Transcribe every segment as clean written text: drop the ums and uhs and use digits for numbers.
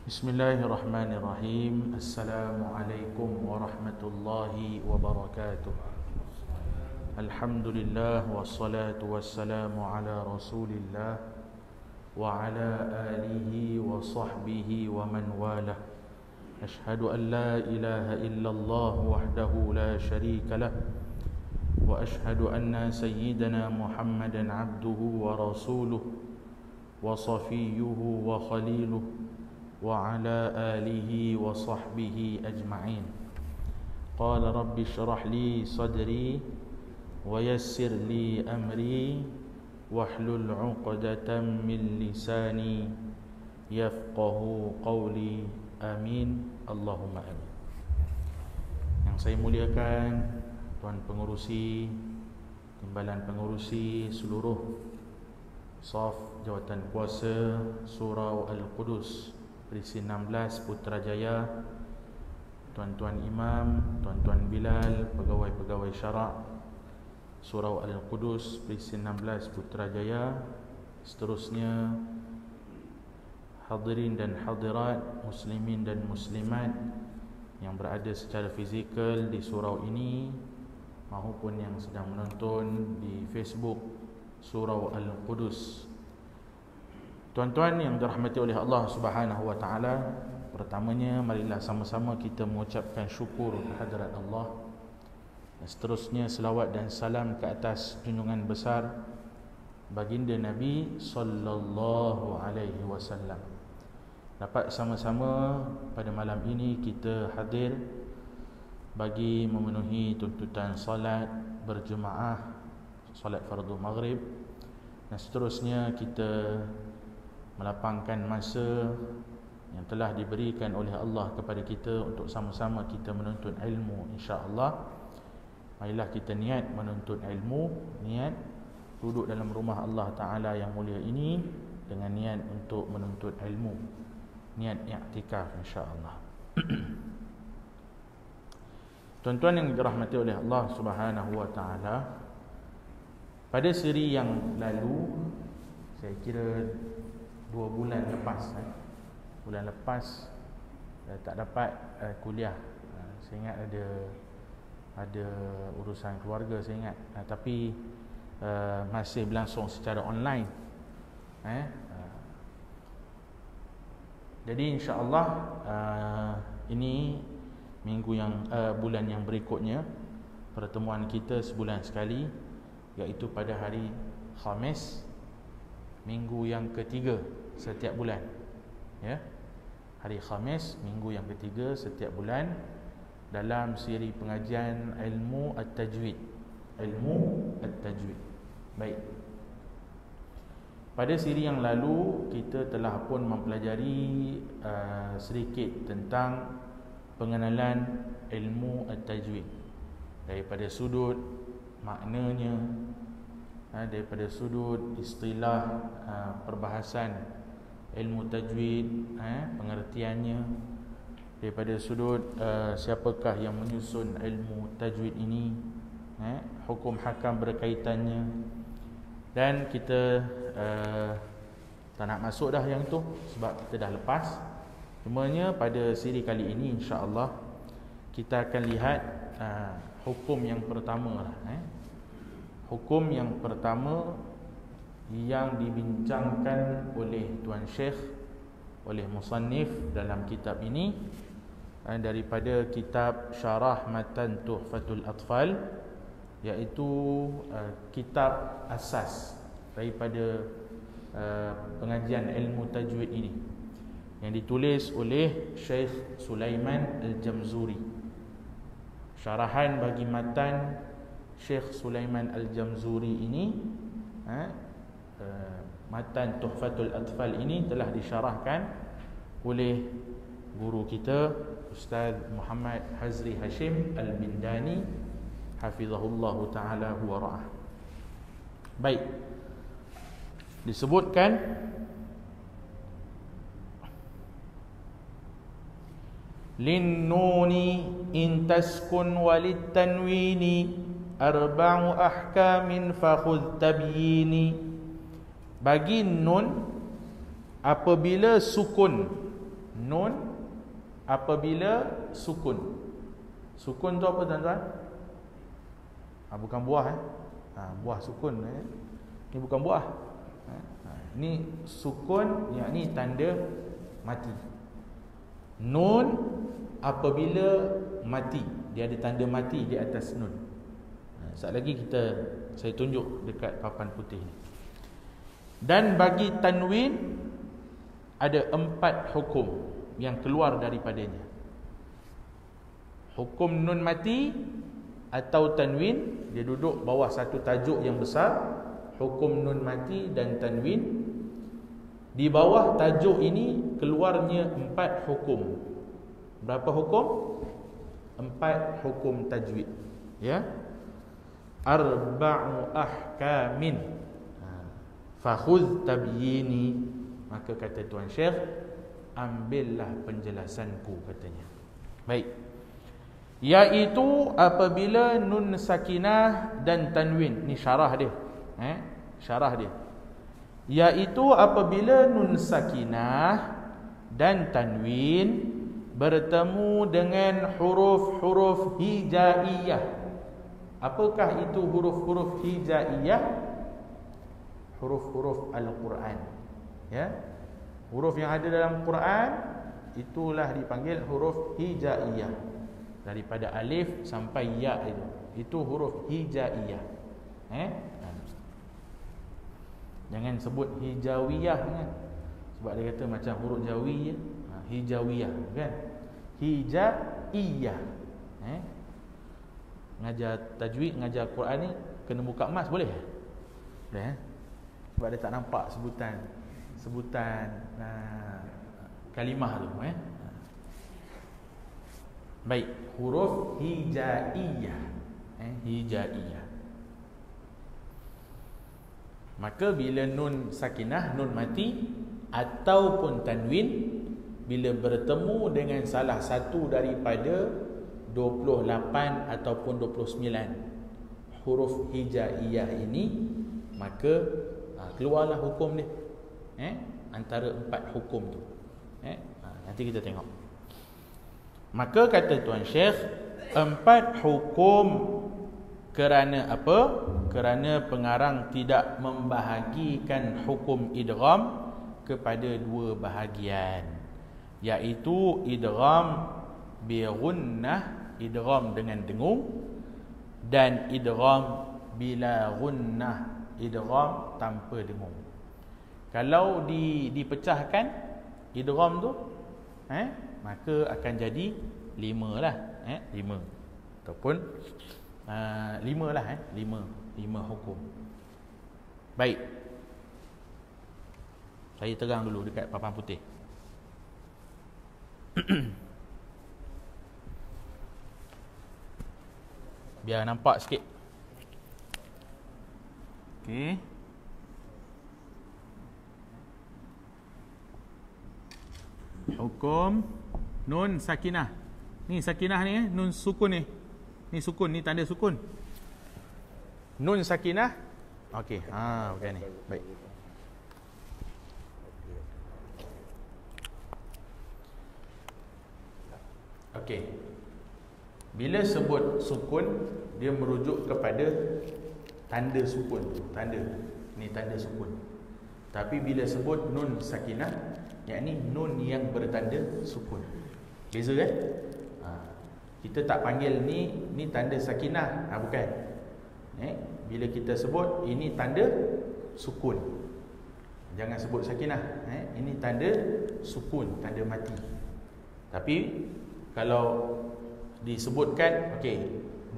Bismillahirrahmanirrahim. Assalamualaikum warahmatullahi wabarakatuh. Alhamdulillah wassalatu wassalamu ala Rasulillah wa ala alihi wa sahbihi wa man walah. Ashhadu an la ilaha illallah wahdahu la syarika lah wa ashhadu anna sayyidana Muhammadan abduhu wa rasuluh wa safiyyuhu wa khaliluh wa ala alihi wa sahbihi ajma'in. Qala rabbi shrah li sadri wa yassir li amri wahlul 'uqdatam min lisani yafqahu qawli. Amin. Allahumma amin. Yang saya muliakan Tuan Pengurusi, Timbalan Pengurusi seluruh Saf Jawatan Kuasa Surau Al-Qudus Perisi 16 Putrajaya, Tuan-tuan Imam, Tuan-tuan Bilal, pegawai-pegawai syarak Surau Al-Qudus Perisi 16 Putrajaya, seterusnya hadirin dan hadirat, muslimin dan muslimat yang berada secara fizikal di surau ini maupun yang sedang menonton di Facebook Surau Al-Qudus. Tuan-tuan yang dirahmati oleh Allah Subhanahu wa taala, pertamanya marilah sama-sama kita mengucapkan syukur kehadrat Allah. Dan seterusnya selawat dan salam ke atas junjungan besar baginda Nabi sallallahu alaihi wasallam. Dapat sama-sama pada malam ini kita hadir bagi memenuhi tuntutan solat berjemaah, solat fardu maghrib, dan seterusnya kita melapangkan masa yang telah diberikan oleh Allah kepada kita untuk sama-sama kita menuntut ilmu, insya-Allah. Marilah kita niat menuntut ilmu, niat duduk dalam rumah Allah Ta'ala yang mulia ini dengan niat untuk menuntut ilmu, niat i'tikaf, insya-Allah. Tuan-tuan yang dirahmati oleh Allah Subhanahu wa taala, pada siri yang lalu, saya kira 2 bulan lepas, bulan lepas tak dapat kuliah. Saya ingat ada urusan keluarga, saya ingat, tapi masih berlangsung secara online. Jadi insya-Allah ini minggu yang bulan yang berikutnya pertemuan kita sebulan sekali, iaitu pada hari Khamis, minggu yang ketiga setiap bulan, ya. Hari Khamis minggu yang ketiga setiap bulan dalam siri pengajian ilmu at-tajwid. Ilmu at-tajwid. Baik. Pada siri yang lalu kita telah pun mempelajari sedikit tentang pengenalan ilmu at-tajwid daripada sudut maknanya, daripada sudut istilah perbahasan ilmu tajwid, pengertiannya, daripada sudut siapakah yang menyusun ilmu tajwid ini, hukum hakam berkaitannya. Dan kita tak nak masuk dah yang tu sebab kita dah lepas. Cumanya pada siri kali ini insya-Allah kita akan lihat hukum yang pertama lah, hukum yang pertama yang dibincangkan oleh Tuan Syekh, oleh musannif dalam kitab ini, daripada kitab Syarah Matan Tuhfatul Atfal, iaitu kitab asas daripada pengajian ilmu tajwid ini, yang ditulis oleh Syekh Sulaiman Al-Jamzuri. Syarahan bagi matan Syekh Sulaiman Al-Jamzuri ini, matan Tuhfatul Atfal ini telah disyarahkan oleh guru kita Ustaz Muhammad Hazri Hashim Al-Bindani, hafizahullah ta'ala wa ra'ah. Baik, disebutkan lin nuni in taskun walid tanwini arba'u ahkamin fakhudh tabyini. Bagi nun apabila sukun Nun apabila sukun. Sukun tu apa tuan-tuan? Bukan buah buah sukun ni bukan buah. Ni sukun, yakni tanda mati. Nun apabila mati, dia ada tanda mati di atas nun. Sekejap lagi saya tunjuk dekat papan putih ni. Dan bagi tanwin ada 4 hukum yang keluar daripadanya. Hukum nun mati atau tanwin, dia duduk bawah satu tajuk yang besar, hukum nun mati dan tanwin. Di bawah tajuk ini keluarnya 4 hukum. Berapa hukum? 4 hukum tajwid. Ya. Arba'u ahkamin. Fakhudh tabyini. Maka kata Tuan Syekh, ambillah penjelasanku, katanya. Baik. Iaitu apabila nun sakinah dan tanwin. Ni syarah dia. Syarah dia. Iaitu apabila nun sakinah dan tanwin bertemu dengan huruf-huruf hijaiyah. Apakah itu huruf-huruf hijaiyah? Huruf-huruf Al-Quran. Ya. Huruf yang ada dalam Quran itulah dipanggil huruf hijaiyah. Daripada alif sampai ya itu huruf hijaiyah. Jangan sebut hijawiyah kan? Sebab dia kata macam huruf jawi. Hijawiyah kan? Hijaiyah. Ngajar tajwid, ngajar Quran ni kena buka emas boleh? Boleh. Sebab dia tak nampak sebutan kalimah tu. Baik, huruf hijaiyah. Hijaiyah. Maka bila nun sakinah, nun mati ataupun tanwin, bila bertemu dengan salah satu daripada 28 ataupun 29 huruf hijaiyah ini, maka keluarlah hukum dia. Antara 4 hukum tu. Nanti kita tengok. Maka kata Tuan Syekh, 4 hukum kerana apa? Kerana pengarang tidak membahagikan hukum idgham kepada 2 bahagian, iaitu idgham bi gunnah, idgham dengan dengung, dan idgham bila gunnah, idgham tanpa dengung. Kalau dipecahkan idgham tu, maka akan jadi 5 lah. 5 ataupun 5 lah. 5 hukum. Baik, saya terang dulu dekat papan putih. Biar nampak sikit. Okey. Hukum nun sakinah. Ni sakinah ni nun sukun ni. Ni sukun, ni tanda sukun. Nun sakinah. Okey, bukan ni. Baik. Okey. Bila sebut sukun, dia merujuk kepada tanda sukun. Tanda. Ni tanda sukun. Tapi bila sebut nun sakinah, yakni nun yang bertanda sukun. Beza kan? Kita tak panggil ni tanda sakinah. Bukan. Bila kita sebut ini tanda sukun, jangan sebut sakinah. Ini tanda sukun, tanda mati. Tapi kalau disebutkan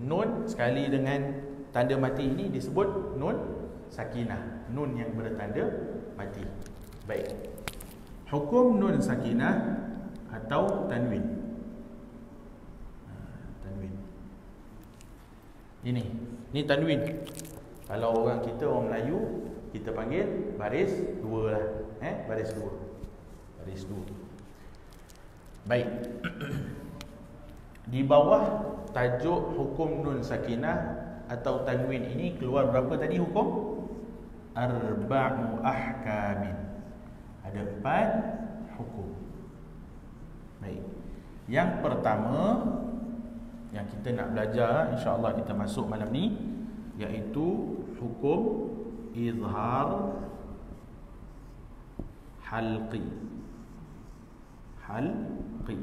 nun sekali dengan tanda mati ini disebut nun sakinah, nun yang bertanda mati. Baik. Hukum nun sakinah atau tanwin. Tanwin. Ini tanwin. Kalau orang kita, orang Melayu, kita panggil baris 2 lah. Baris 2. Baris 2. Baik. Di bawah tajuk hukum nun sakinah atau tanwin ini keluar berapa tadi hukum? Arba'u ahkamin. Ada 4 hukum. Baik. Yang pertama yang kita nak belajar, insya-Allah kita masuk malam ni, iaitu hukum izhar halqi. Halqi.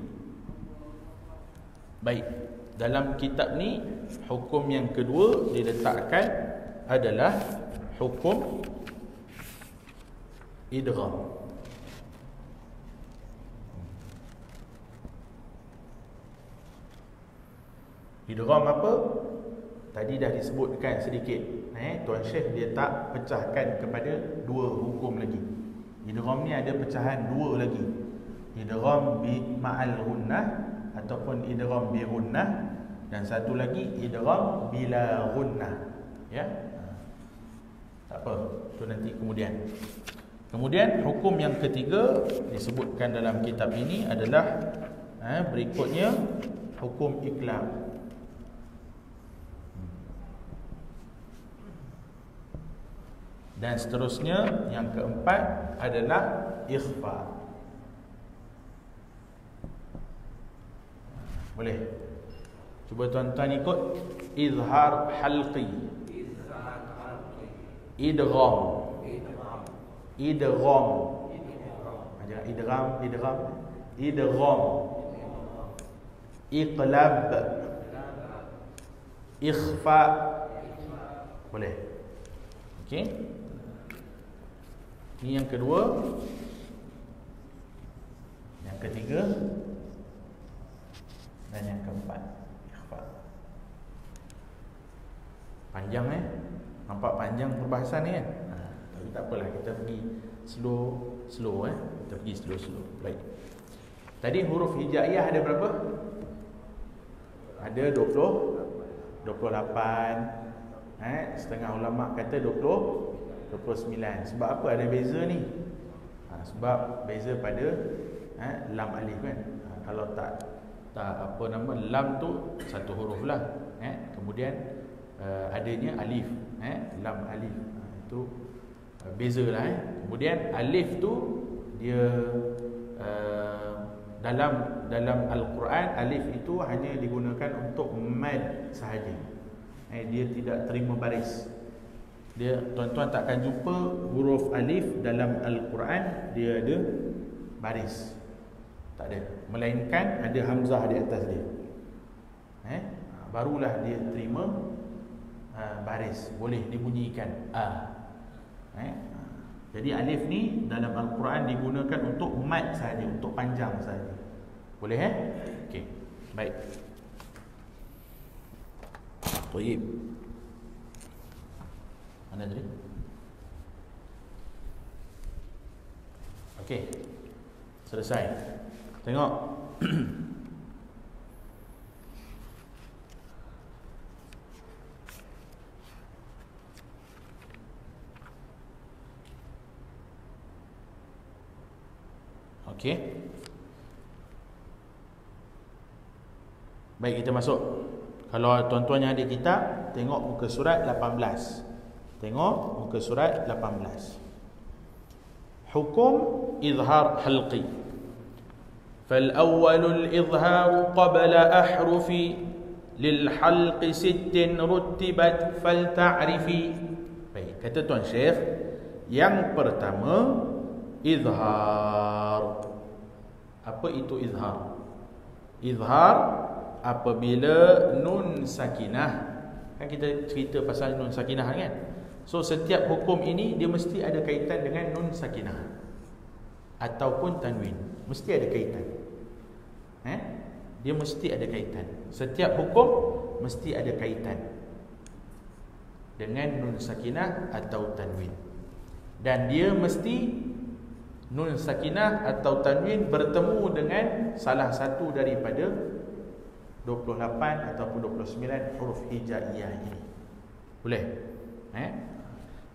Baik, dalam kitab ni hukum yang kedua diletakkan adalah hukum idgham. Idgham apa? Tadi dah disebutkan sedikit. Tuan Syekh dia tak pecahkan kepada dua hukum lagi. Idgham ni ada pecahan dua lagi. Idgham bi ma'al gunnah ataupun idgham bi gunnah, dan satu lagi idgham bila gunnah. Ya. Tak apa, tu nanti kemudian. Kemudian hukum yang ketiga disebutkan dalam kitab ini adalah berikutnya hukum iqlab. Dan seterusnya, yang keempat adalah ikhfa. Boleh? Cuba tuan-tuan ikut. Izhar halqi. Idgham. Idgham. Jangan idgham, idgham. Idgham. Iqlab. Ikhfa. Boleh? Okey. Ini yang kedua. Yang ketiga. Dan yang keempat, ikhfa. Panjang nampak panjang perbahasan ni kan? Tapi tak apalah, kita pergi slow kita pergi slow. Baik. Tadi huruf hijaiyah ada berapa? Ada 28. Setengah ulama kata 29. Sebab apa ada beza ni? Sebab beza pada lam alif kan. Kalau tak apa nama, lam tu satu huruf lah. Kemudian adanya alif, lam alif. Itu beza lah. Kemudian alif tu dia dalam Al-Quran, alif itu hanya digunakan untuk mad sahaja. Dia tidak terima baris. Dia, tuan-tuan takkan jumpa huruf alif dalam Al-Quran dia ada baris. Tak ada. Melainkan ada hamzah di atas dia. Barulah dia terima baris, boleh dibunyikan Jadi alif ni dalam Al-Quran digunakan untuk mad sahaja, untuk panjang sahaja. Boleh Okey. Baik. Baik. Mana tadi? Okey. Selesai. Tengok. Okey. Baik, kita masuk. Kalau tuan-tuan yang ada kitab, tengok muka surat 18. Tengok muka surat 18. Hukum izhar halqi. فالأول الإظهار قبل أحرف للحلق 6 رتبت فلتعرفي. Baik, kata Tuan Syekh, yang pertama izhar. Apa itu izhar? Izhar apabila nun sakinah. Kan kita cerita pasal nun sakinah kan? So setiap hukum ini dia mesti ada kaitan dengan nun sakinah ataupun tanwin. Mesti ada kaitan. Dia mesti ada kaitan. Setiap hukum mesti ada kaitan dengan nun sakinah atau tanwin. Dan dia mesti nun sakinah atau tanwin bertemu dengan salah satu daripada 28 ataupun 29 huruf hijaiyah ini. Boleh?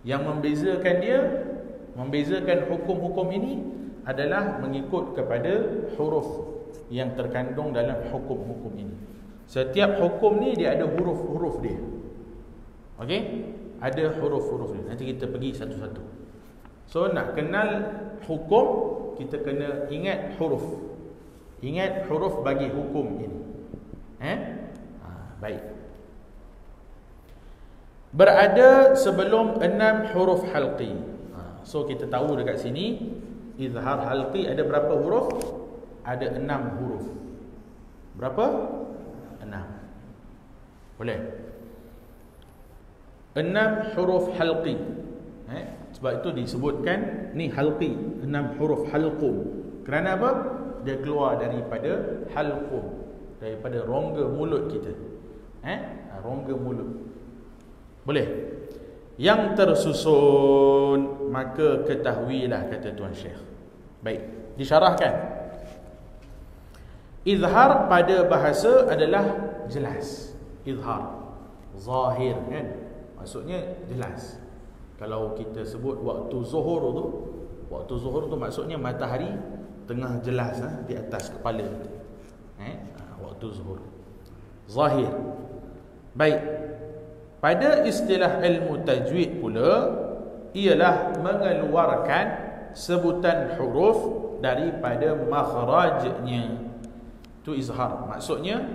Yang membezakan hukum-hukum ini adalah mengikut kepada huruf yang terkandung dalam hukum-hukum ini. Setiap hukum ni dia ada huruf-huruf dia. Okey? Ada huruf-huruf dia. Nanti kita pergi satu-satu. So nak kenal hukum, kita kena ingat huruf. Ingat huruf bagi hukum ini. Baik. Berada sebelum 6 huruf halqi. So kita tahu dekat sini izhar halqi ada berapa huruf? Ada 6 huruf. Berapa? 6. Boleh? 6 huruf halqi. Sebab itu disebutkan ni halqi, 6 huruf halqum. Kerana apa? Dia keluar daripada halqum, daripada rongga mulut kita. Rongga mulut. Boleh? Yang tersusun, maka ketahuilah, kata Tuan Syekh. Baik, disyarahkan. Izhar pada bahasa adalah jelas. Izhar, zahir kan? Maksudnya jelas. Kalau kita sebut waktu zuhur tu maksudnya matahari tengah jelas di atas kepala kita. Waktu zuhur. Zahir. Baik. Pada istilah ilmu tajwid pula, ialah mengeluarkan sebutan huruf daripada makhrajnya. Itu izhar. Maksudnya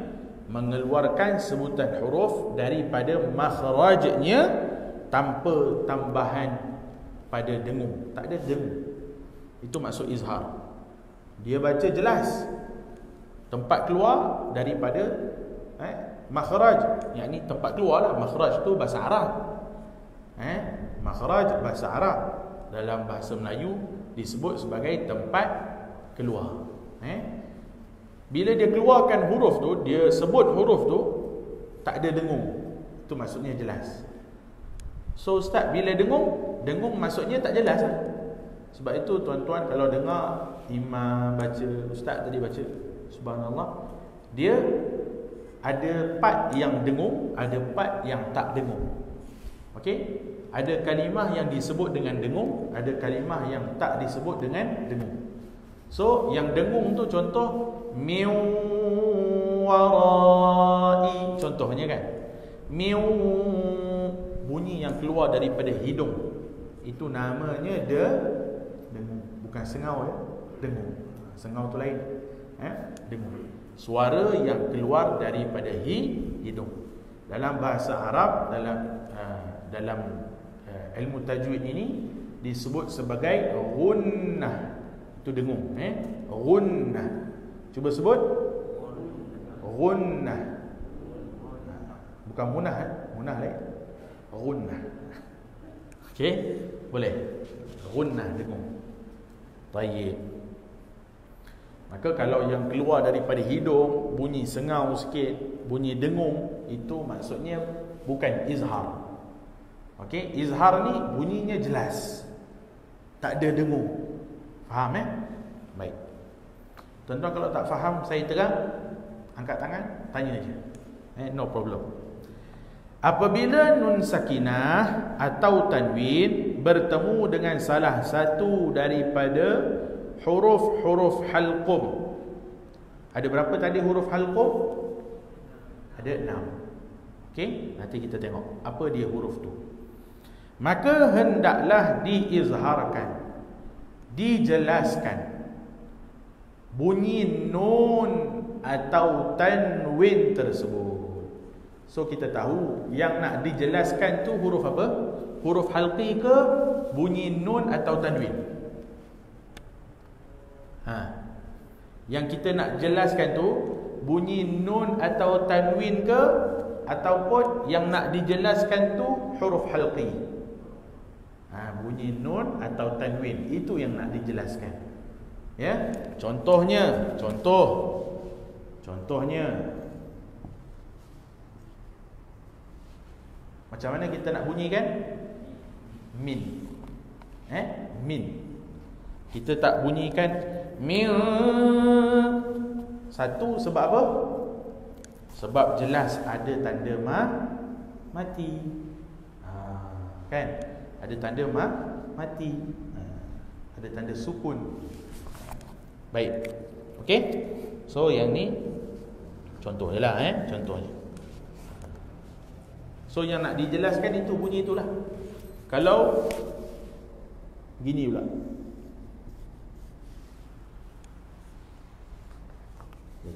mengeluarkan sebutan huruf daripada makhrajnya tanpa tambahan pada dengung. Tak ada dengung. Itu maksud izhar. Dia baca jelas. Tempat keluar daripada makhraj, yakni tempat keluar lah. Makhraj tu bahasa Arab. Makhraj bahasa Arab, dalam bahasa Melayu disebut sebagai tempat keluar. Bila dia keluarkan huruf tu, dia sebut huruf tu, tak ada dengung. Itu maksudnya jelas. So ustaz, bila dengung maksudnya tak jelas lah. Sebab itu tuan-tuan kalau dengar imam baca, ustaz tadi baca, subhanallah, dia ada part yang dengung, ada part yang tak dengung. Okey? Ada kalimah yang disebut dengan dengung, ada kalimah yang tak disebut dengan dengung. So yang dengung tu contoh min warai, contohnya kan, min, bunyi yang keluar daripada hidung, itu namanya dengung. Bukan sengau ya, dengung. Sengau tu lain. Dengung. Suara yang keluar daripada hidung. Dalam bahasa Arab, dalam ilmu tajwid ini disebut sebagai ghunnah. Itu dengung. Ghunnah. Cuba sebut. Ghunnah. Bukan munah. Munah lain. Ghunnah. Okey, boleh. Ghunnah, dengung. Tayyib. Maka kalau yang keluar daripada hidung, bunyi sengau sikit, bunyi dengung, itu maksudnya bukan izhar. Okey, izhar ni bunyinya jelas, tak ada dengung. Faham Baik. Tuan-tuan kalau tak faham, saya terang, angkat tangan, tanya aja. No problem. Apabila nun sakinah atau tanwin bertemu dengan salah satu daripada huruf-huruf halqum. Ada berapa tadi huruf halqum? Ada 6. Okey, nanti kita tengok apa dia huruf tu. Maka hendaklah diizharkan, dijelaskan bunyi nun atau tanwin tersebut. So kita tahu yang nak dijelaskan tu huruf apa? Huruf halqi ke bunyi nun atau tanwin? Yang kita nak jelaskan tu bunyi nun atau tanwin ke, ataupun yang nak dijelaskan tu huruf halqi? Bunyi nun atau tanwin, itu yang nak dijelaskan. Ya, contohnya, contohnya macam mana kita nak bunyikan? Min. Min. Kita tak bunyikan min. Satu, sebab apa? Sebab jelas ada tanda mati. Kan? Ada tanda mati. Ada tanda sukun. Baik. Okey? So yang ni contoh je lah, contohnya. So yang nak dijelaskan itu bunyi itulah. Kalau gini pula,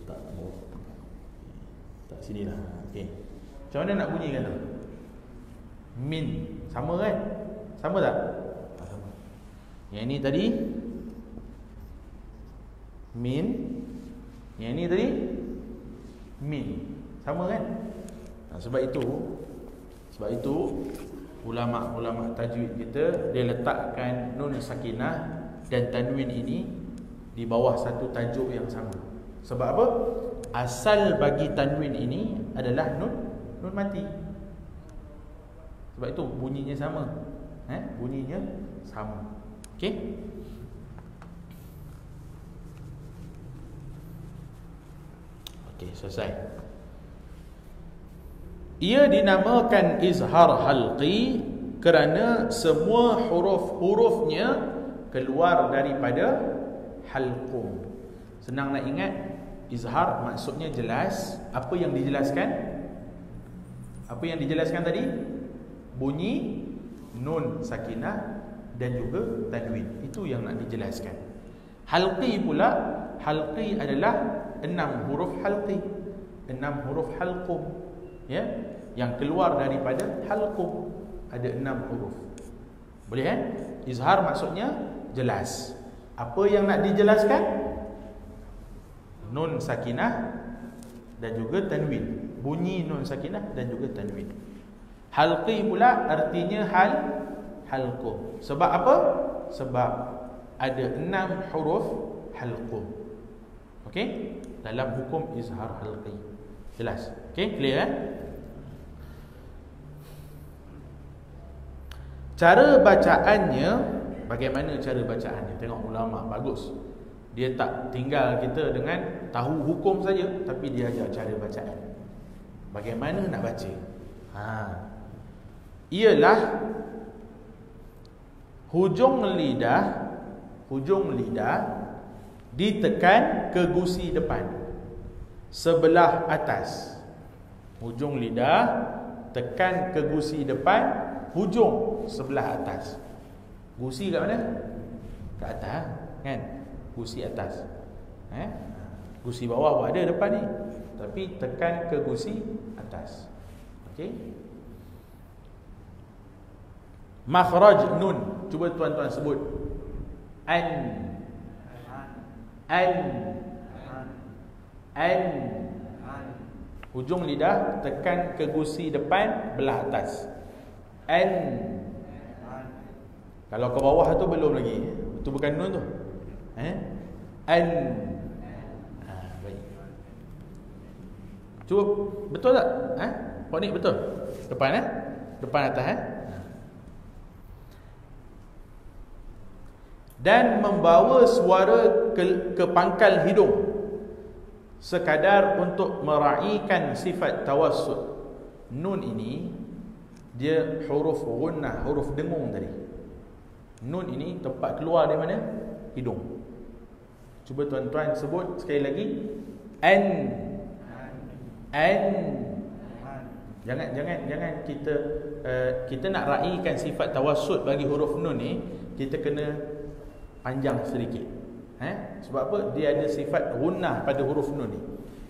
Tak mau. Tak sini lah. Okey. Macam mana nak bunyikan tu? Min. Sama kan? Sama tak? Sama. Yang ini tadi min. Yang ini tadi min. Sama kan? Sebab itu ulama-ulama tajwid kita dia letakkan nun sakinah dan tanwin ini di bawah satu tajuk yang sama. Sebab apa? Asal bagi tanwin ini adalah nun mati. Sebab itu bunyinya sama. Bunyinya sama. Okey? Okey, selesai. Ia dinamakan izhar halqi kerana semua huruf-hurufnya keluar daripada halqum. Senang nak ingat, izhar maksudnya jelas. Apa yang dijelaskan? Apa yang dijelaskan tadi? Bunyi nun sakinah dan juga tanwin. Itu yang nak dijelaskan. Halqi pula, halqi adalah 6 huruf halqi, 6 huruf halqum. Ya, yang keluar daripada halqum ada 6 huruf. Boleh kan? Izhar maksudnya jelas. Apa yang nak dijelaskan? Nun sakinah dan juga tanwin. Bunyi nun sakinah dan juga tanwin. Halqi pula artinya halqum. Sebab apa? Sebab ada 6 huruf halqum. Okey? Dalam hukum izhar halqi. Jelas? Okey, clear Cara bacaannya, bagaimana cara bacaannya? Tengok ulama bagus. Dia tak tinggal kita dengan tahu hukum saja, tapi dia ajar cara bacaan. Bagaimana nak baca? Ialah hujung lidah ditekan ke gusi depan sebelah atas. Hujung lidah tekan ke gusi depan, hujung sebelah atas. Gusi kat mana? Kat atas kan? Gusi atas. Gusi bawah pun ada depan ni, tapi tekan ke gusi atas. Okey. Makhraj nun. Cuba tuan-tuan sebut. An. Hujung lidah tekan ke gusi depan belah atas. An. Kalau ke bawah tu belum lagi. Itu bukan nun tu. An. Baik. Cuba betul tak? Kau ni betul. Depan Depan atas Dan membawa suara ke pangkal hidung sekadar untuk meraihkan sifat tawassut. Nun ini dia huruf gunnah, huruf dengung tadi. Nun ini tempat keluar dari mana? Hidung. Cuba tuan-tuan sebut sekali lagi. An. Jangan kita nak raihkan sifat tawassut bagi huruf nun ni, kita kena panjang sedikit. Sebab apa? Dia ada sifat gunnah pada huruf nun ni.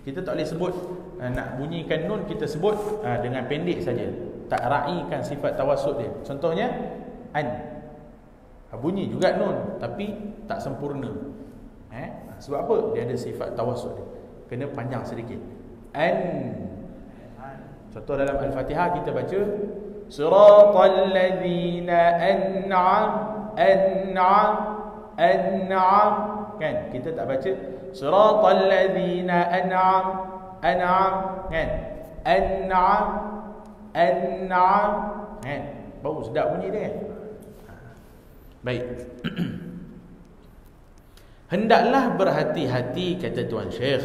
Kita tak boleh sebut nak bunyikan nun, kita sebut dengan pendek saja, tak raihkan sifat tawassut dia. Contohnya an. Bunyi juga nun tapi tak sempurna. Sebab apa? Dia ada sifat tawassut dia, kena panjang sedikit. An. Contoh dalam Al-Fatihah kita baca siratal ladzina an'am kan? Kita tak baca siratal ladzina an'am kan? An'am kan? Baru sedap bunyi dia kan? Baik. Hendaklah berhati-hati, kata Tuan Syekh,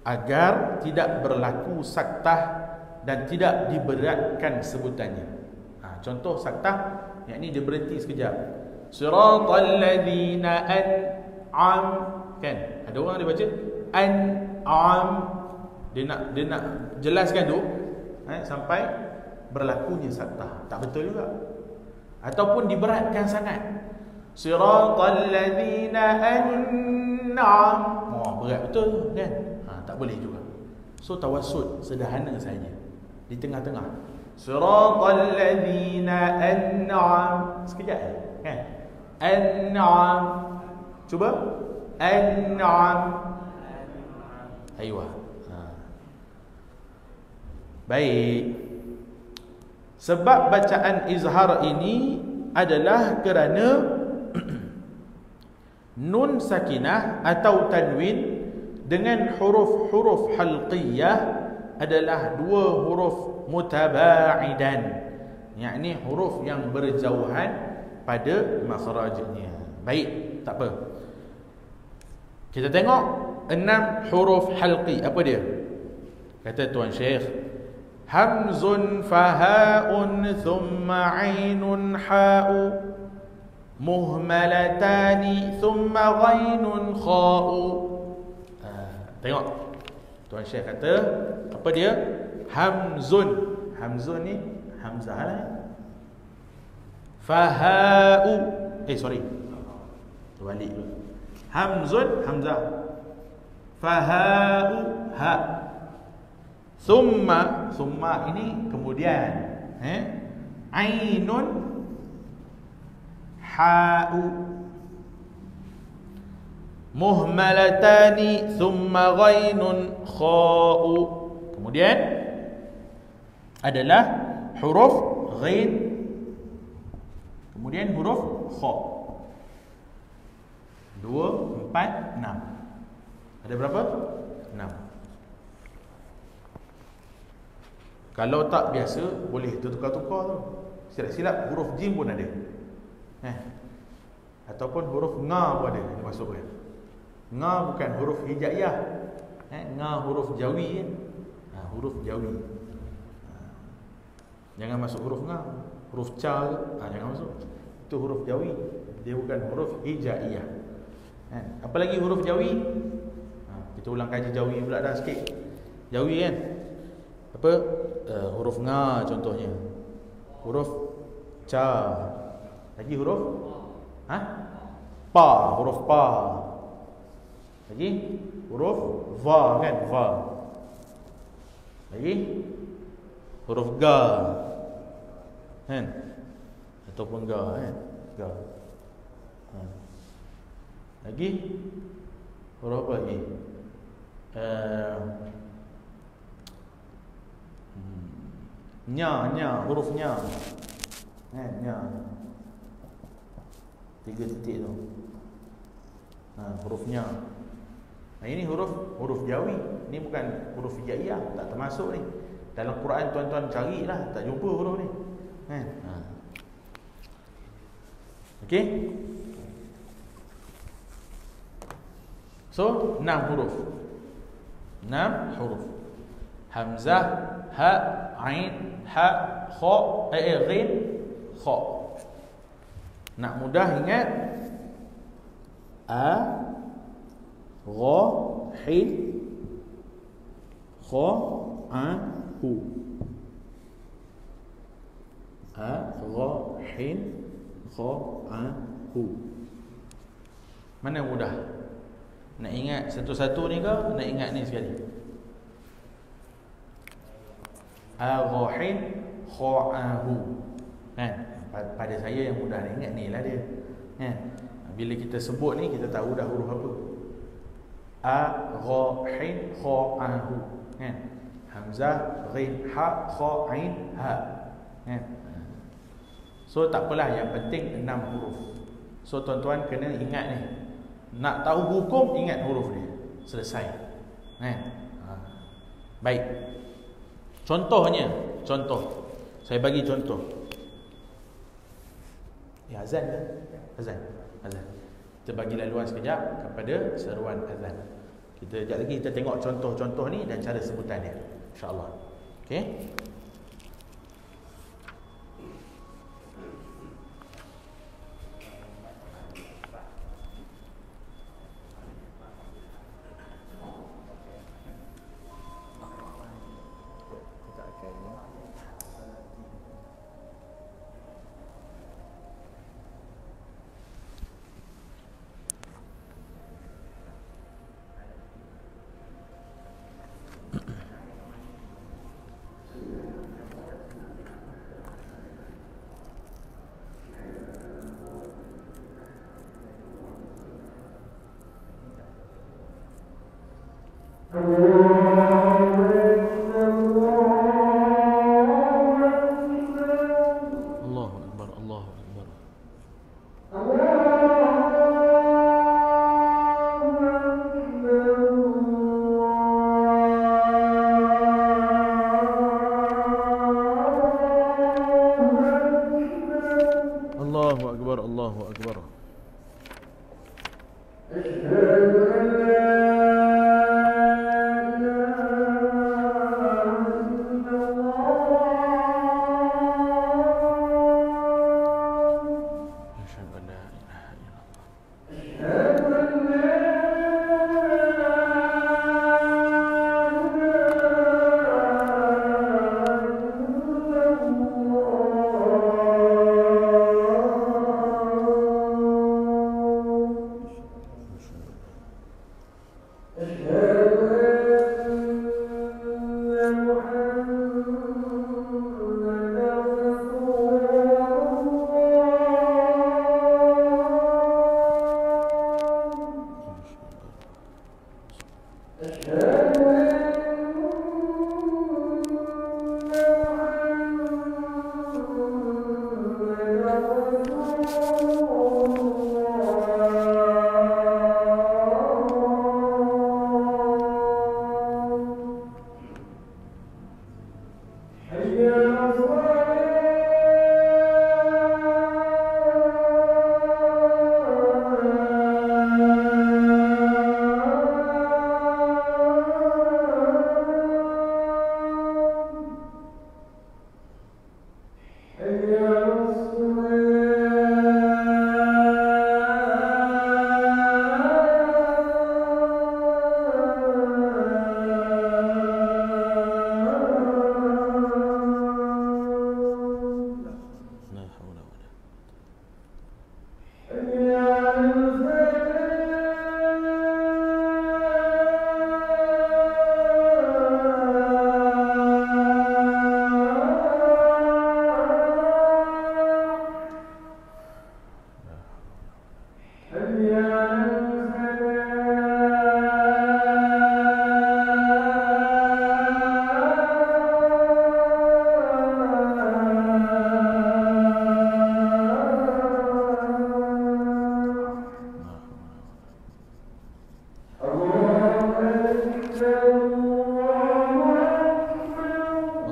agar tidak berlaku saktah dan tidak diberatkan sebutannya. Contoh saktah, yakni dia berhenti sekejap. Siratal ladzina an'am kan? Ada orang dia baca an'am, dia nak jelaskan tu sampai berlakunya saktah. Tak betul juga. Ataupun diberatkan sangat. Siratal ladzina an'am. berat betul kan? Tak boleh juga. So tawassut sederhana saja di tengah-tengah. Siratal ladzina an'am. Sekejap kan? An'am. Cuba. An'am. Aywa. Baik. Sebab bacaan izhar ini adalah kerana nun sakinah atau tanwin dengan huruf-huruf halqiyah adalah dua huruf mutaba'idan, yakni huruf yang berjauhan pada makhrajnya. Baik, tak apa. Kita tengok 6 huruf halqi. Apa dia? Kata Tuan Syekh, hamzun fahaun thumma ainun ha'u muhmalatani thumma ghainun kha'u. Tengok Tuan Syekh kata apa dia? Hamzun. Hamzun ni hamzah lah. Faha'u. Sorry, balik dulu. Hamzun hamzah. Faha'u ha. Thumma ini kemudian. Ainun ha'u. Muhmalatani thumma ghainun kha'u. Kemudian adalah huruf ghain, kemudian huruf kha. 2, 4, 6. Ada berapa? 6. Kalau tak biasa, boleh tukar-tukar tu. Silap-silap huruf jim pun ada. Ataupun huruf nga pun ada. Ini masuk kan? Nga bukan huruf hijaiyah. Nga huruf jawi kan? Huruf jawi. Jangan masuk huruf nga. Huruf ca, jangan masuk. Itu huruf jawi. Dia bukan huruf hijaiyah. Apa lagi huruf jawi? Kita ulang kaji jawi pula dah sikit. Jawi kan? Apa? Huruf nga contohnya. Huruf ca. Lagi huruf pa, huruf pa. Lagi huruf va kan? Va. Lagi huruf ga kan? Ataupun ga kan? Ga. Lagi huruf apa lagi? Nya, huruf nya. Nya. 3 titik tu. Huruf nya. Ini huruf jawi. Ini bukan huruf hijaiyah, tak termasuk ni. Dalam Quran tuan-tuan carilah, tak jumpa huruf ni. Okey? So, 6 huruf. 6 huruf. Hamzah, ha, ain, ha, kha, ghin, kha. Nak mudah ingat a, gha, hin, kha, a, hu. A, gha, hin, kha, a, hu. Mana mudah? Nak ingat satu-satu ni ke? Nak ingat ni sekali? Aghahin kha'ahu. Pada saya yang mudah nak ingat ni lah dia. Bila kita sebut ni, kita tahu dah huruf apa. Aghahin kha'ahu. Hamzah, ghin, ha, kha, ain, ha. So tak apalah, yang penting 6 huruf. So tuan-tuan kena ingat ni. Nak tahu hukum, ingat huruf dia. Selesai. Baik. Contohnya, contoh. Saya bagi contoh. Azan ke? Azan. Kita bagi laluan sekejap kepada seruan azan. Kita sekejap lagi kita tengok contoh-contoh ni dan cara sebutan dia, insya-Allah. Okey. Allahu Akbar, Allahu Akbar. Allahu Akbar, Allahu Akbar. Asyhadu an la ilaha illallah.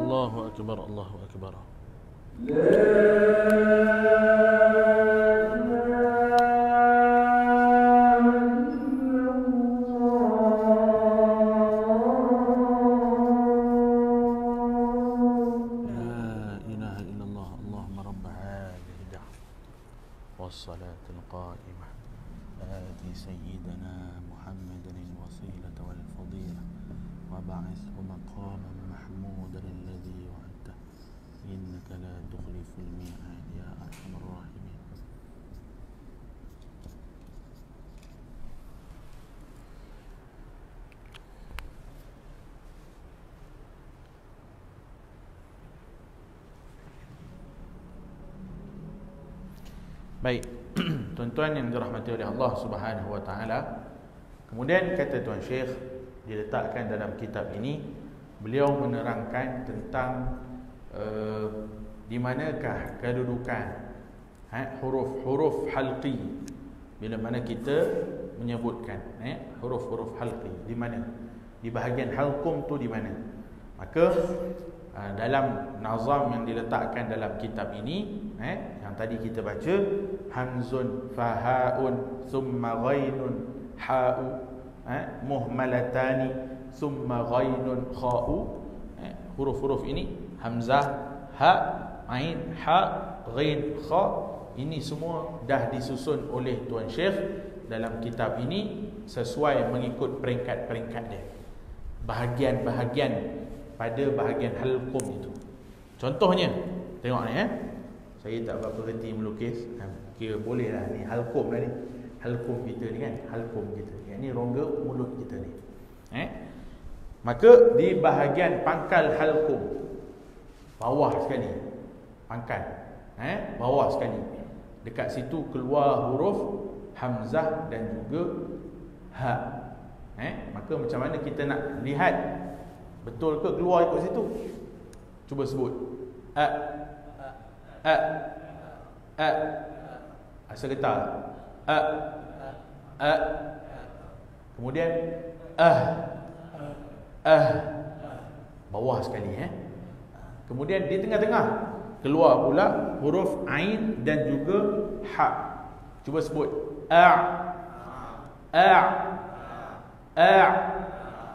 Allahu Akbar, Allahu Akbar. والصلاة القائمة آت سيدنا محمدا الوسيلة والفضيلة وبعثه مقاما محمودا الذي وعدته إنك لا تخلف الميعاد يا أرحم الراحمين. Baik, tuan-tuan yang dirahmati oleh Allah Subhanahu wa taala. Kemudian kata Tuan Syekh diletakkan dalam kitab ini, beliau menerangkan tentang di manakah kedudukan huruf-huruf halqi. Bila mana kita menyebutkan huruf-huruf halqi, di mana? Di bahagian halqum tu di mana? Maka dalam nazam yang diletakkan dalam kitab ini, yang tadi kita baca, hamzun fahaun thumma ghainun ha'u, muhmalatani thumma ghainun kha'u. Huruf-huruf ini hamzah, ha, ain, ha, ghain, kha, ini semua dah disusun oleh Tuan Syekh dalam kitab ini sesuai mengikut peringkat-peringkat dia, bahagian-bahagian pada bahagian halqum itu. Contohnya, tengok ni saya tak berapa reti melukis, kira boleh lah ni, halqum lah ni, halqum kita ni kan, halqum kita, yang ni rongga mulut kita ni. Maka di bahagian pangkal halqum, bawah sekali pangkal, bawah sekali, dekat situ keluar huruf hamzah dan juga ha. Maka macam mana kita nak lihat betul ke keluar ikut situ? Cuba sebut. Asa getar. Kemudian bawah sekali. Kemudian di tengah-tengah keluar pula huruf ain dan juga ha. Cuba sebut.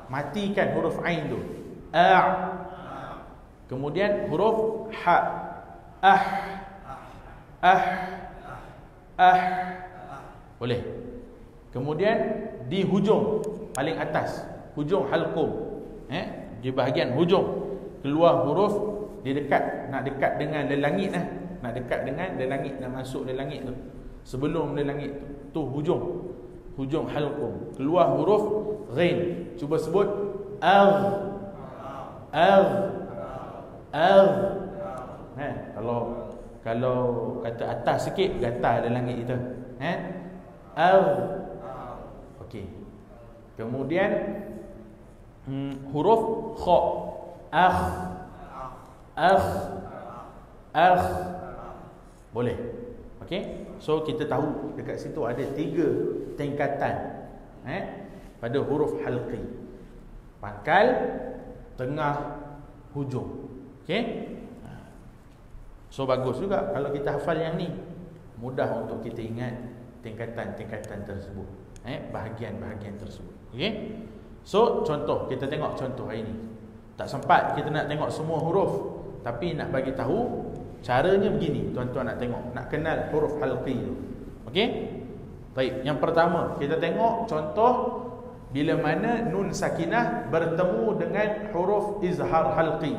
Matikan huruf ain tu. Kemudian huruf ha. Boleh. Kemudian di hujung paling atas, hujung halqum, di bahagian hujung keluar huruf, dia nak dekat dengan lelangit lah. Nak dekat dengan lelangit, nak masuk lelangit tu. Sebelum lelangit tu hujung halqum, keluar huruf ghain. Cuba sebut kalau kata atas sikit gatal lelangit kita. Okey. Kemudian huruf kha, boleh. Okey. So kita tahu dekat situ ada 3 tingkatan pada huruf halqi. Pangkal, tengah, hujung. Okey. So bagus juga kalau kita hafal yang ni. Mudah untuk kita ingat tingkatan-tingkatan tersebut, bahagian-bahagian tersebut. Okey. So contoh, kita tengok contoh hari ni. Tak sempat kita nak tengok semua huruf, tapi nak bagi tahu caranya begini. Tuan-tuan nak tengok, nak kenal huruf halqi tu. Okey? Baik, yang pertama kita tengok contoh bila mana nun sakinah bertemu dengan huruf izhar halqi.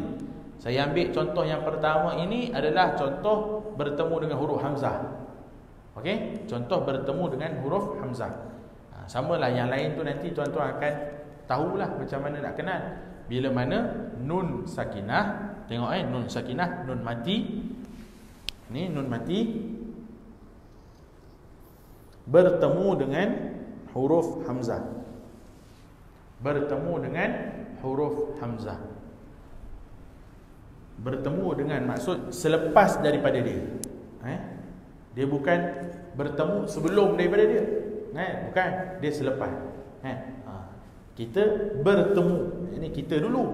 Saya ambil contoh yang pertama ini adalah contoh bertemu dengan huruf hamzah. Okey? Contoh bertemu dengan huruf hamzah. Samalah yang lain tu nanti tuan-tuan akan tahulah macam mana nak kenal. Bila mana nun sakinah, tengok nun sakinah, nun mati. Ni nun mati bertemu dengan huruf hamzah. Bertemu dengan huruf hamzah. Bertemu dengan maksud selepas daripada dia. Dia bukan bertemu sebelum daripada dia. Bukan, dia selepas. Kita bertemu. Ini kita dulu,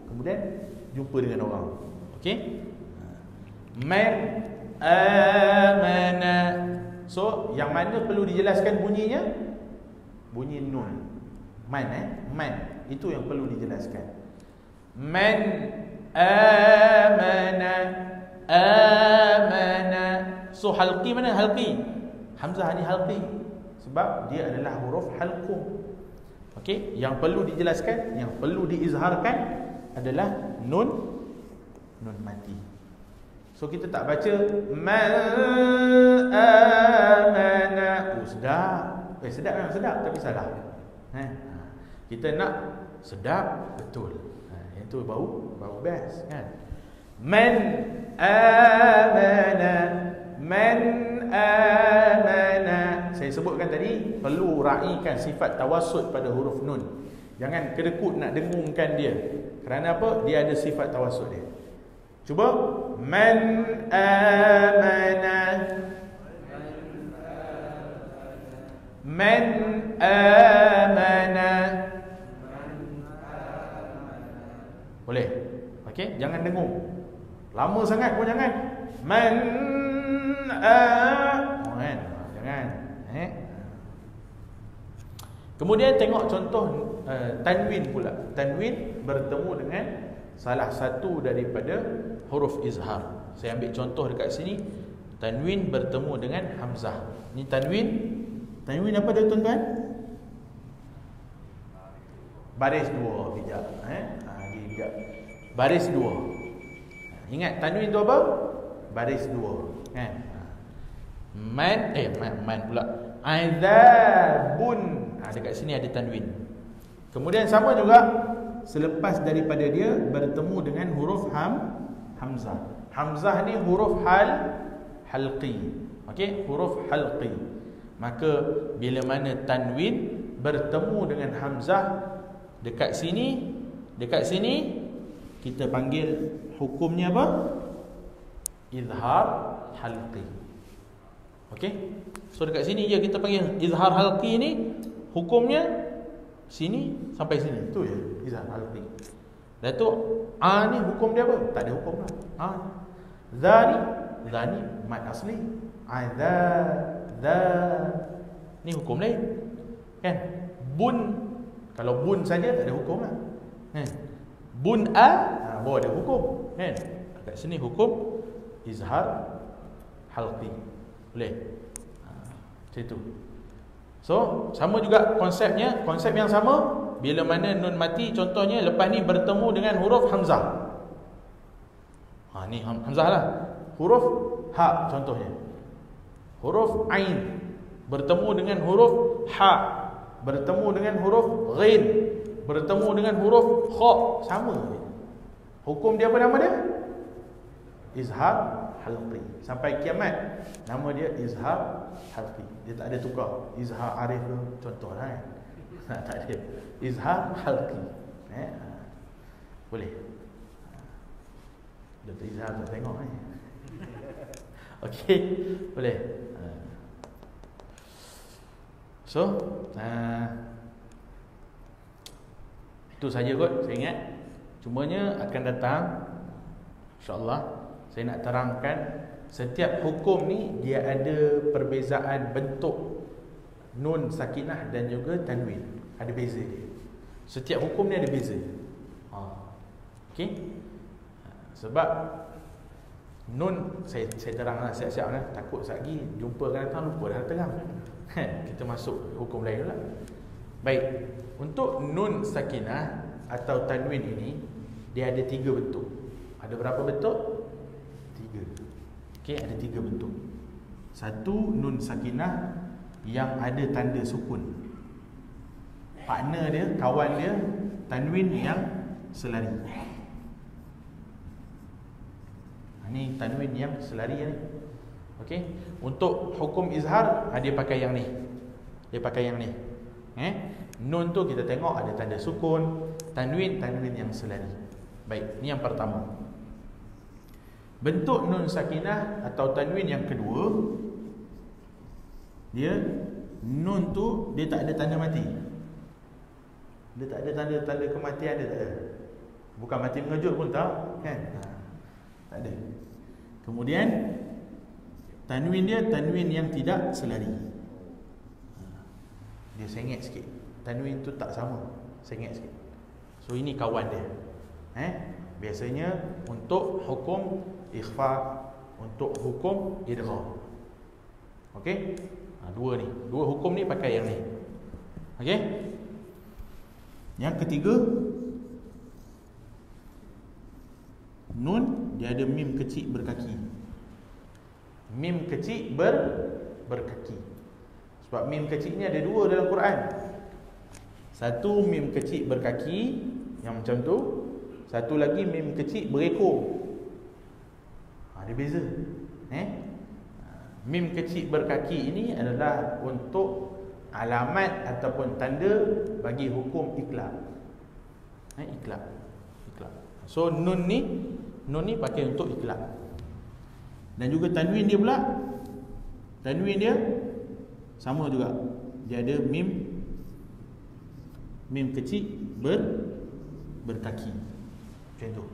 kemudian jumpa dengan orang. Okey? Man amana. So, yang mana perlu dijelaskan bunyinya? Bunyi nun. Man, man. Itu yang perlu dijelaskan. Man amana. Amana. So, halqi mana halqi? Hamzah ni halqi. Sebab dia adalah huruf halqum. Okey, yang perlu dijelaskan, yang perlu diizharkan adalah nun mati. So kita tak baca man amana. Sedap. Sedap memang sedap tapi salah. Kita nak sedap betul. Yang tu bau best kan. Man amana. Man amana. Saya sebutkan tadi perlu raikan sifat tawassut pada huruf nun. Jangan kedekut nak dengungkan dia. Kerana apa? Dia ada sifat tawassut dia. Cuba man amana. Man amana. Boleh? Okey, jangan dengung. Lama sangat pun jangan. Man jangan. Kemudian tengok contoh tanwin pula. Tanwin bertemu dengan salah satu daripada huruf izhar. Saya ambil contoh dekat sini. Tanwin bertemu dengan hamzah. Ni tanwin. Tanwin apa dia tuan-tuan? Baris dua bijak. Bijak. Baris dua. Ingat tanwin tu apa? Baris dua. Man pula. Azabun. Dekat sini ada tanwin. Kemudian sama juga selepas daripada dia bertemu dengan huruf hamzah. Hamzah ni huruf halqi. Okey, huruf halqi. Maka bila mana tanwin bertemu dengan hamzah dekat sini, kita panggil hukumnya apa? Izhar halqi. Okey? So dekat sini je kita panggil izhar halqi ni, hukumnya sini sampai sini. Tu je izhar halqi. Dan tu a ni hukum dia apa? Tak ada hukum lah. A. Za ni mad asli. Adza za ni hukum lain. Kan? Bun, kalau bun saja tak ada hukum lah. Kan? Bun baru ada hukum. Kan? Kat sini hukum izhar halqi. Boleh? Macam tu. So, sama juga konsepnya, konsep yang sama. Bila mana nun mati, contohnya lepas ni bertemu dengan huruf hamzah. Ni hamzah lah. Huruf ha contohnya. Huruf ain bertemu dengan huruf ha, bertemu dengan huruf ghin, bertemu dengan huruf kha, sama. Hukum dia apa nama dia? Izhar halqi. Sampai kiamat nama dia izhar halqi. Dia tak ada tukar. Izhar arif tu contohlah kan. Tak ada. Izhar halqi. Boleh. Dr. Izhar tak tengok ni. Okey, boleh. So, itu saja kot saya ingat. Cumanya akan datang insya-Allah saya nak terangkan setiap hukum ni dia ada perbezaan bentuk nun sakinah dan juga tanwin. Ada beza dia. Setiap hukum ni ada beza. Okey. Sebab nun saya teranglah siap-siap lah. Takut lagi jumpa kan datang lupa dah terang. Kita masuk hukum lain pula. Baik, untuk nun sakinah atau tanwin ini dia ada 3 bentuk. Ada berapa bentuk? 3. Okey, ada 3 bentuk. Satu, nun sakinah yang ada tanda sukun. Partner dia, kawan dia, tanwin yang selari. Ni tanwin yang selari ni. Okey. Untuk hukum izhar, dia pakai yang ni. Dia pakai yang ni. Nun tu kita tengok ada tanda sukun, tanwin yang selari. Baik, ni yang pertama. Bentuk nun sakinah atau tanwin yang kedua, dia nun tu dia tak ada tanda mati. Dia tak ada tanda kematian, dia tak ada. Bukan mati mengejut pun tak, kan? Tak ada. Kemudian tanwin dia tanwin yang tidak selari. Dia sengit sikit. Tanwin tu tak sama, sengit sikit. So ini kawan dia. Biasanya untuk hukum ikhfa, untuk hukum idgham. Okey? Dua ni. Dua hukum ni pakai yang ni. Okey? Yang ketiga, nun dia ada mim kecil berkaki. Mim kecil berkaki. Sebab mim kecil ni ada 2 dalam Quran. Satu mim kecil berkaki yang macam tu, satu lagi mim kecil berekor. Ada beza. Mim kecil berkaki ini adalah untuk alamat ataupun tanda bagi hukum iklab. Iklab. So nun ni pakai untuk iklab. Dan juga tanwin dia pula, tanwin dia sama juga. Dia ada mim kecil berkaki. Macam tu.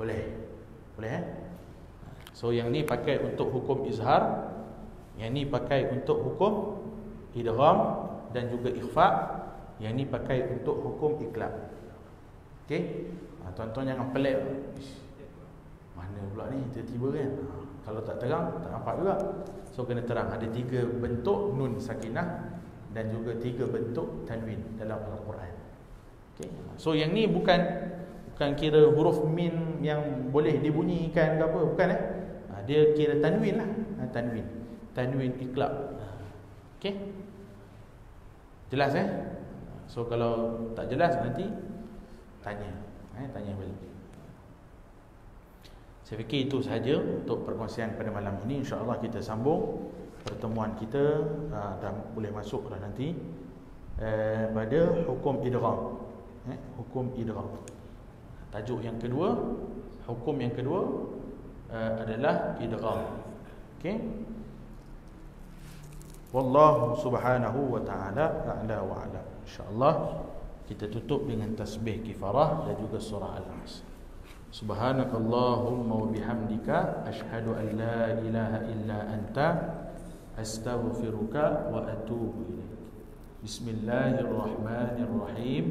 Boleh So yang ni pakai untuk hukum izhar, yang ni pakai untuk hukum idgham dan juga ikhfa, yang ni pakai untuk hukum iklab. Okey? Tuan-tuan jangan pelik. Mana pula ni tiba-tiba kan? Kalau tak terang tak nampak juga. So kena terang. Ada 3 bentuk nun sakinah dan juga 3 bentuk tanwin dalam Al-Quran. Okey. So yang ni bukan kira huruf min yang boleh dibunyikan ke apa, bukan dia kira tanwin lah. Tanwin iklab. Okey. Jelas So kalau tak jelas nanti tanya balik. Saya fikir itu sahaja untuk perkongsian pada malam ini. InsyaAllah kita sambung pertemuan kita dan boleh masuk dah nanti pada hukum idgham. Hukum idgham. Tajuk yang kedua, hukum yang kedua adalah idgham. Okey. Wallahu subhanahu wa ta'ala a'la wa a'lam. InsyaAllah kita tutup dengan tasbih kifarah dan juga surah Al-Asr. Subhanakallahumma wa bihamdika asyhadu an la ilaha illa anta astaghfiruka wa atubu ilaik. Bismillahirrahmanirrahim.